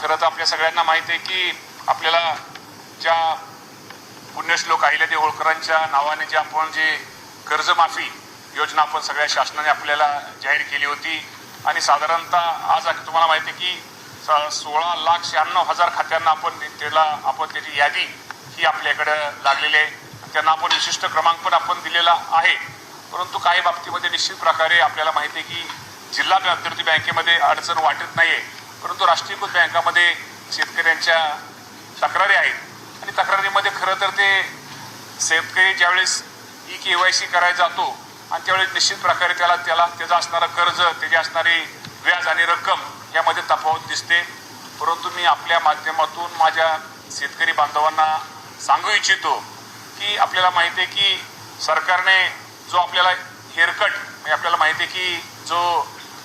खरं तर आपल्या सगळ्यांना माहिती आहे की आपल्याला ज्या पुण्यश्लोक अहिल्यादेवी होळकरांच्या नावाने जे आपण जे कर्जमाफी योजना आपण सगळ्या शासनाने आपल्याला जाहीर केली होती आणि साधारणतः आज तुम्हाला माहिती आहे की 16,96,000 खात्यांना आपण त्याची यादी ही आपल्याकडे लागलेली आहे. त्यांना आपण विशिष्ट क्रमांक पण आपण दिलेला आहे. परंतु काही बाबतीमध्ये निश्चित प्रकारे आपल्याला माहिती आहे की जिल्हा मध्यवर्ती बँकेमध्ये अडचण वाटत नाहीये, परंतु राष्ट्रीयकृत बँकामध्ये शेतकऱ्यांच्या तक्रारी आहेत आणि तक्रारीमध्ये खरं तर ते शेतकरी ज्यावेळेस KYC करायला जातो आणि त्यावेळेस निश्चित प्रकारे त्याचं असणारं कर्ज, त्याची असणारी व्याज आणि रक्कम यामध्ये तफावत दिसते. परंतु मी आपल्या माध्यमातून माझ्या शेतकरी बांधवांना सांगू इच्छितो की आपल्याला माहिती आहे की सरकारने जो आपल्याला हेअरकट म्हणजे आपल्याला माहिती आहे की जो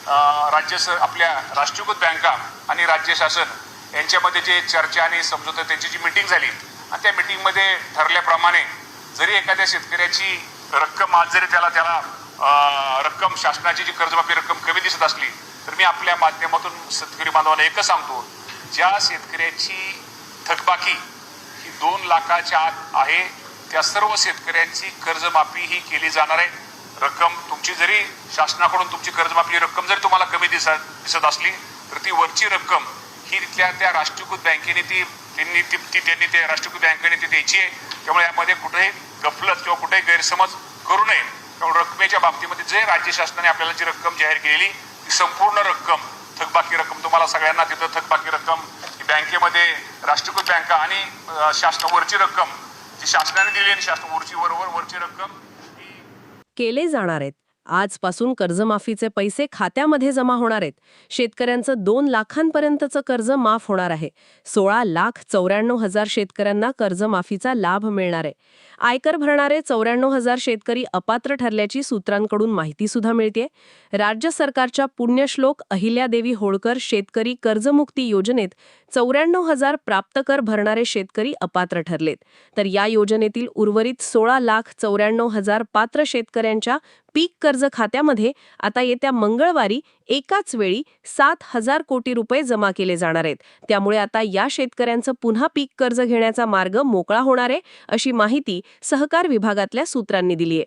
आपल्या राष्ट्रीयकृत बँका आणि राज्य शासन यांच्यामध्ये जे चर्चा आणि समझोता त्यांची जी मीटिंग झाली आणि त्या मीटिंगमध्ये ठरल्याप्रमाणे जरी एखाद्या शेतकऱ्याची रक्कम आज जरी त्याला रक्कम शासनाची जी कर्जमाफी रक्कम कमी दिसत असली तर मी आपल्या माध्यमातून शेतकरी बांधवांना एकच सांगतो, ज्या शेतकऱ्याची थकबाकी ही 2 लाखाच्या आत आहे त्या सर्व शेतकऱ्यांची कर्जमाफी ही केली जाणार आहे. रक्कम तुमची जरी शासनाकडून तुमची कर्जमाफी रक्कम जरी तुम्हाला कमी दिसत असली तर ती वरची रक्कम ही त्या राष्ट्रीयकृत बँकेने त्यांनी त्या राष्ट्रीयकृत बँकेने ती द्यायची आहे. त्यामुळे यामध्ये कुठेही गफलत किंवा कुठेही गैरसमज करू नये. त्यामुळे रकमेच्या बाबतीमध्ये जे राज्य शासनाने आपल्याला जी रक्कम जाहीर केलेली ती संपूर्ण रक्कम थकबाकी रक्कम तुम्हाला सगळ्यांना तिथं थकबाकी रक्कम बँकेमध्ये राष्ट्रीयकृत बँका आणि शासनावरची रक्कम जी शासनाने दिली आणि वरची रक्कम केले जाणार आहेत. आजपासून कर्जमाफीचे पैसे खात्यामध्ये जमा होणार आहेत. शेतकऱ्यांचं 2 लाखांपर्यंतचं कर्ज माफ होणार आहे. 16,94,000 शेतकऱ्यांना कर्जमाफीचा लाभ मिळणार आहे. आयकर भरणारे 94,000 शेतकरी अपात्र ठरल्याची सूत्रांकडून माहिती सुद्धा मिळतेय. राज्य सरकारच्या पुण्यश्लोक अहिल्यादेवी होळकर शेतकरी कर्जमुक्ती योजनेत 94,000 प्राप्तकर भरणारे शेतकरी अपात्र ठरलेत. तर या योजनेतील उर्वरित 16,94,000 पात्र शेतकऱ्यांच्या पीक कर्ज खात्यामध्ये आता येत्या मंगळवारी एकाच वेळी 7,000 कोटी रुपये जमा केले जाणार आहेत. त्यामुळे आता या शेतकऱ्यांचं पुन्हा पीक कर्ज घेण्याचा मार्ग मोकळा होणार आहे, अशी माहिती सहकार विभागातल्या सूत्रांनी दिली आहे.